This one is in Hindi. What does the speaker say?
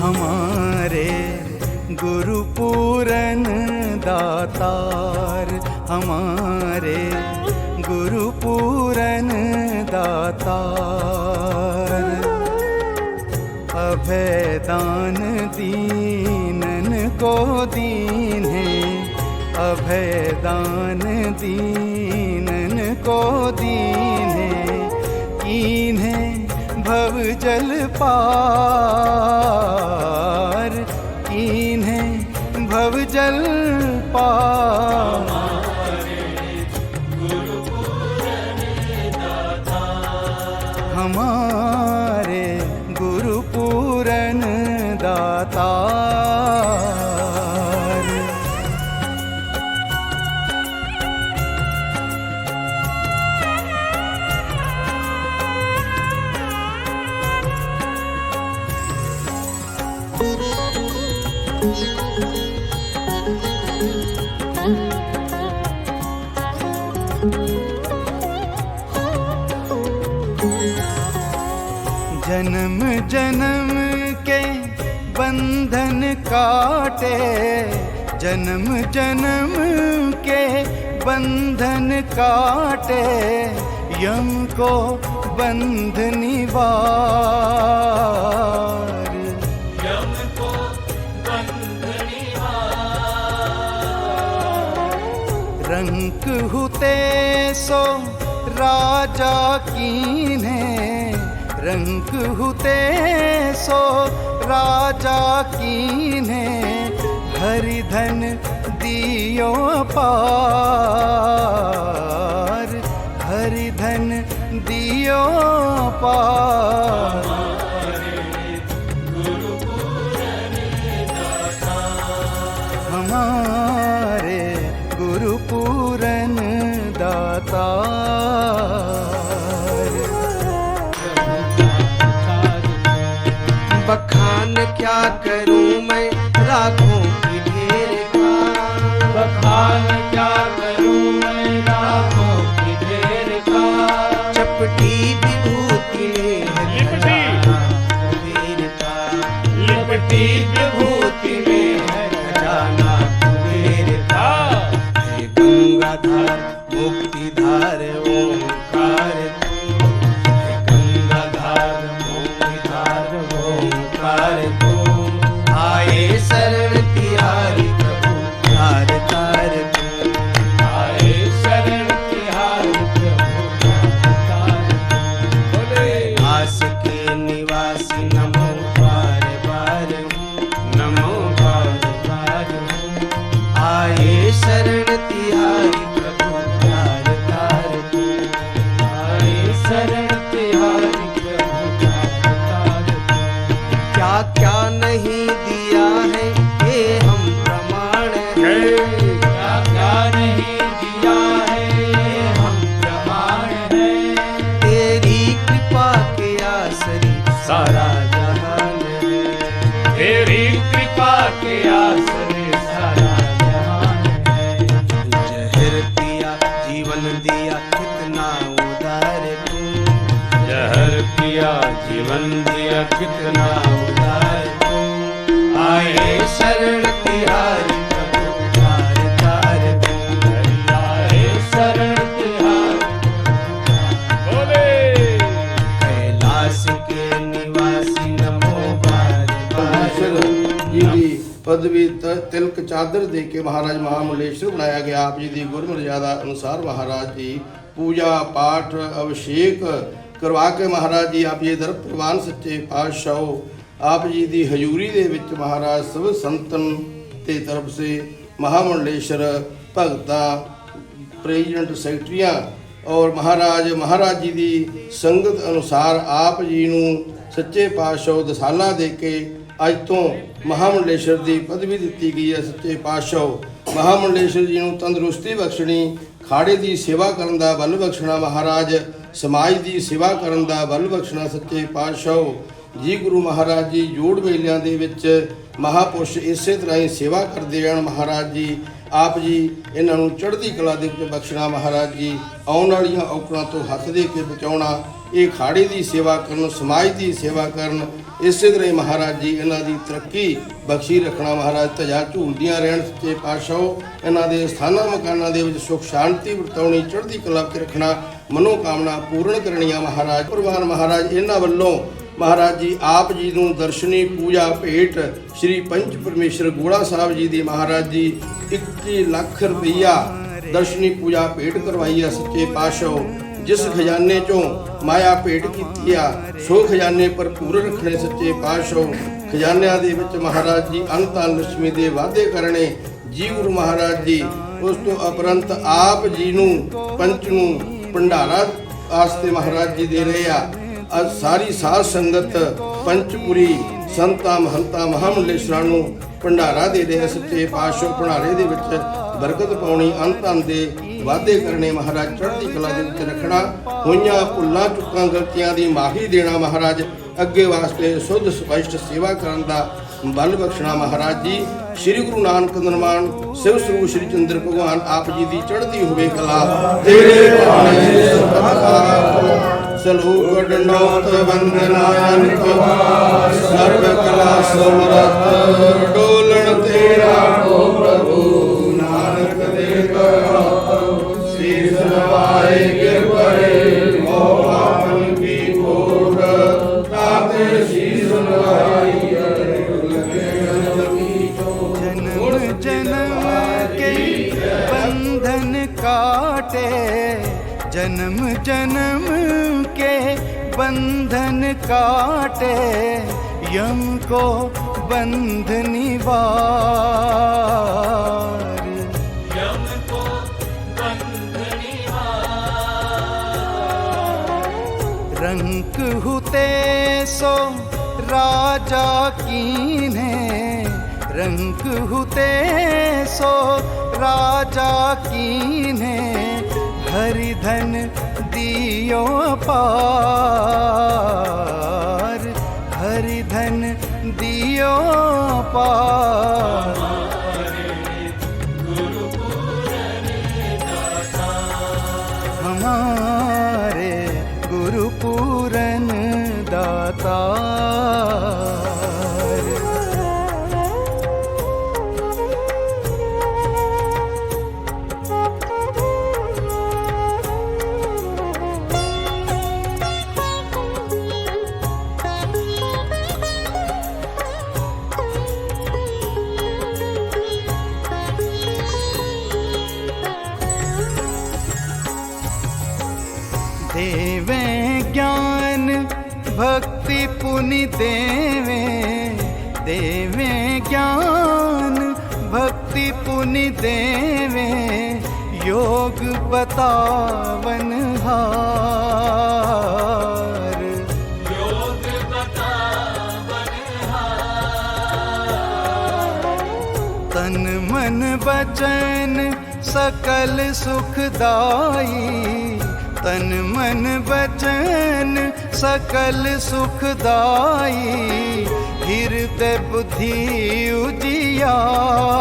हमारे गुरु पूरन दातार, हमारे गुरु पूरन दातार, अभय दान दीनन को दीन है, अभय दान दीनन को दीन है, कीन है भव जल पार, कीन है भव जल पार। हमारे गुरु पूरन दातार। जन्म जन्म के बंधन काटे, जन्म जन्म के बंधन काटे, यम को बंध निवार, यम को बंध निवार। रंक हुते सो राजा कीन्हे, रंक हुते सो राजा कीन्हे, हरि धन दियो पार, हरि धन दियो पार। हमारे गुरु पूरन दातार। बखान क्या करूं मैं राखों की ढेर का, बखान क्या करूं मैं राखों की ढेर का। चपटी विभूति में है खजाना कुबेर का, लिपटी विभूति में है खजाना कुबेर का। हे गंगाधार मुक्तिधार ओंकार तू, हे गंगाधार मुक्तिधार ओंकार तू। आए शरण तिहारी प्रभु तार तार तू, आए शरण तिहारी प्रभु तार बोले। आस के निवासी नमो बार बार, नमो बार बार। आए शरण तिहारी प्रभु तार तार तू, आए शरण तिहारी प्रभु तार तार। क्या क्या नहीं दिया है ये हम प्रमाण है, क्या क्या नहीं दिया है ये हम प्रमाण है। तेरी कृपा के आसरी सारा जहान है, तेरी कृपा के आसरे सारा जहान है। जहर पिया जीवन दिया कितना उदार तू, जहर पिया जीवन दिया कितना उदार तू। आए शरण तिहारी प्रभु तार तार तू, आए शरण तिहारी बोले। कैलाश के निवासी नमो बार बार। जी की पदवी तिलक चादर दे के महाराज महामंडलेश्वर बनाया गया। आप जी की गुरमर्यादा अनुसार महाराज जी पूजा पाठ अभिषेक करवा के महाराज जी आप जी दर प्रवान सच्चे पातशाह आप जी की हजूरी दे विच महाराज सब संतन के तरफ से महामंडलेश्वर भगतां प्रेजिडेंट सैकटरियां और महाराज जी की संगत अनुसार आप जी नूं सच्चे पातशाह दसाला दे के ਅੱਜ ਤੋਂ ਮਹਾਮੰਡਲੇਸ਼ਵਰ ਦੀ ਪਦਵੀ ਦਿੱਤੀ ਗਈ ਹੈ। ਸੱਚੇ ਪਾਤਸ਼ਾਹ ਮਹਾਮੰਡਲੇਸ਼ਵਰ ਜੀ ਨੂੰ ਤੰਦਰੁਸਤੀ ਬਖਸ਼ਣੀ, ਖਾੜੇ ਦੀ ਸੇਵਾ ਕਰਨ ਦਾ ਬਲ ਬਖਸ਼ਣਾ ਮਹਾਰਾਜ, ਸਮਾਜ ਦੀ ਸੇਵਾ ਕਰਨ ਦਾ ਬਲ ਬਖਸ਼ਣਾ ਸੱਚੇ ਪਾਤਸ਼ਾਹ ਜੀ। ਗੁਰੂ ਮਹਾਰਾਜ ਜੀ ਜੋੜ ਮੇਲਿਆਂ ਦੇ ਵਿੱਚ ਮਹਾਪੁਰਸ਼ ਇਸੇ ਤਰ੍ਹਾਂ ਹੀ ਸੇਵਾ ਕਰਦੇ ਰਹਿਣ ਮਹਾਰਾਜ ਜੀ। ਆਪ ਜੀ ਇਹਨਾਂ ਨੂੰ ਚੜ੍ਹਦੀ ਕਲਾ ਦੇ ਵਿੱਚ ਬਖਸ਼ਣਾ ਮਹਾਰਾਜ ਜੀ। ਆਉਣ ਵਾਲੀਆਂ ਔਕੜਾਂ ਤੋਂ ਹੱਥ ਦੇ ਕੇ ਬਚਾਉਣਾ, ਇਹ ਖਾੜੇ ਦੀ ਸੇਵਾ ਕਰਨ, ਸਮਾਜ ਦੀ ਸੇਵਾ ਕਰਨ, ਇਸੇ ਤਰ੍ਹਾਂ ਹੀ ਮਹਾਰਾਜ ਜੀ ਇਹਨਾਂ ਦੀ ਤਰੱਕੀ ਬਖਸ਼ੀ ਰੱਖਣਾ ਮਹਾਰਾਜ। ਧਜਾ ਝੂਲਦੀਆਂ ਰਹਿਣ ਸੱਚੇ ਪਾਤਸ਼ਾਹ। ਇਹਨਾਂ ਦੇ ਸਥਾਨਾਂ ਮਕਾਨਾਂ ਦੇ ਵਿੱਚ ਸੁਖ ਸ਼ਾਂਤੀ ਵਰਤਾਉਣੀ, ਚੜ੍ਹਦੀ ਕਲਾ ਵਿੱਚ ਰੱਖਣਾ, ਮਨੋਕਾਮਨਾ ਪੂਰਨ ਕਰਨੀਆਂ ਮਹਾਰਾਜ। ਪ੍ਰਵਾਨ ਮਹਾਰਾਜ ਇਹਨਾਂ ਵੱਲੋਂ ਮਹਾਰਾਜ ਜੀ ਆਪ ਜੀ ਨੂੰ ਦਰਸ਼ਨੀ ਪੂਜਾ ਭੇਟ ਸ਼੍ਰੀ ਪੰਚ ਪਰਮੇਸ਼ਰ ਗੋੜਾ ਸਾਹਿਬ ਜੀ ਦੀ ਮਹਾਰਾਜ ਜੀ 21 ਲੱਖ ਰੁਪਈਆ ਦਰਸ਼ਨੀ ਪੂਜਾ ਭੇਟ ਕਰਵਾਈ ਆ ਸੱਚੇ ਪਾਤਸ਼ਾਹ। ਜਿਸ ਖਜ਼ਾਨੇ ਚੋਂ ਮਾਇਆ ਭੇਟ ਕੀਤੀ ਆ ਸੋ ਖਜ਼ਾਨੇ ਭਰਪੂਰ ਰੱਖਣੇ ਸੱਚੇ ਪਾਤਸ਼ਾਹ। ਖਜ਼ਾਨਿਆਂ ਦੇ ਵਿੱਚ ਮਹਾਰਾਜ ਜੀ ਅੰਤਾਂ ਲక్ష్ਮੀ ਦੇ ਵਾਅਦੇ ਕਰਨੇ ਜੀ ਗੁਰੂ ਮਹਾਰਾਜ ਜੀ। ਉਸ ਤੋਂ ਉਪਰੰਤ ਆਪ ਜੀ ਨੂੰ ਪੰਚ ਨੂੰ ਭੰਡਾਰਾ ਆਸਤੇ ਮਹਾਰਾਜ ਜੀ ਦੇ ਰਹੇ ਆ। ਅੱਜ ਸਾਰੀ ਸਾਧ ਸੰਗਤ ਪੰਚਪੁਰੀ ਸੰਤਾਂ ਮਹੰਤਾਂ ਮਹਾਮੰਡਲੇਸ਼ਵਰਾਂ ਨੂੰ ਭੰਡਾਰਾ ਦੇ ਰਹੇ ਸੱਚੇ ਪਾਤਸ਼ਾਹ। ਭੰਡਾਰੇ ਦੇ ਵਿੱਚ ਬਰਕਤ ਪਾਉਣੀ, ਅੰਤਾਂ ਦੇ ਵਾਅਦੇ ਕਰਨੇ ਮਹਾਰਾਜ, ਚੜ੍ਹਦੀ ਕਲਾ ਦੇ ਵਿੱਚ ਰੱਖਣਾ, ਹੋਈਆਂ ਭੁੱਲਾਂ ਚੁੱਕਾਂ ਗਲਤੀਆਂ ਦੀ ਮਾਫੀ ਦੇਣਾ ਮਹਾਰਾਜ, ਅੱਗੇ ਵਾਸਤੇ ਸੁੱਧ ਸਪਸ਼ਟ ਸੇਵਾ ਕਰਨ ਦਾ ਬਲ ਬਖਸ਼ਣਾ ਮਹਾਰਾਜ ਜੀ। ਸ੍ਰੀ ਗੁਰੂ ਨਾਨਕ ਨਿਰਮਾਣ ਸਿਵ ਸਰੂਪ ਸ੍ਰੀ ਚੰਦਰ ਭਗਵਾਨ ਆਪ ਜੀ ਦੀ ਚੜ੍ਹਦੀ ਹੋਵੇ ਕਲਾ। ਤੇਰੇ ਭਾਣੇ ਸਲੂਕ ਡੰਡੋਤ ਵੰਦਨਾਯਨ ਸਰਬ ਕਲਾ ਸਮਰੱਥ, ਡੋਲਣ ਤੇਰਾ ਕੋ ਪ੍ਰਭੂ ਨਾਨਕ ਦੇ ਕਰੋ। ਸੀਸ ਨਵਾਏ ਗਿਰ ਪਰੇ ਮੋਹ ਆਪਨ ਕੀ ਕੋਟ, ਤਾਤੇ ਸੀਸ ਨਵਾਈ जन्म जन्म के बंधन काटे, जन्म जन्म के बंधन काटे, यम को बंध निवार, यम को बंध निवार। रंक हुते सो राजा कीन्हे, रंक हुते सो राजा कीन्हे, हरिधन दियो पार, हरिधन दियो पार। हमारे गुरु पूरन दाता। देवे ज्ञान भक्ति पुनि देवे, देवे ज्ञान भक्ति पुनि देवे, योग बतावन हार, योग बतावन हार। तन मन वचन सकल सुखदाई, तन मन वचन सकल सुखदाई, हृदय बुद्धि उजियार।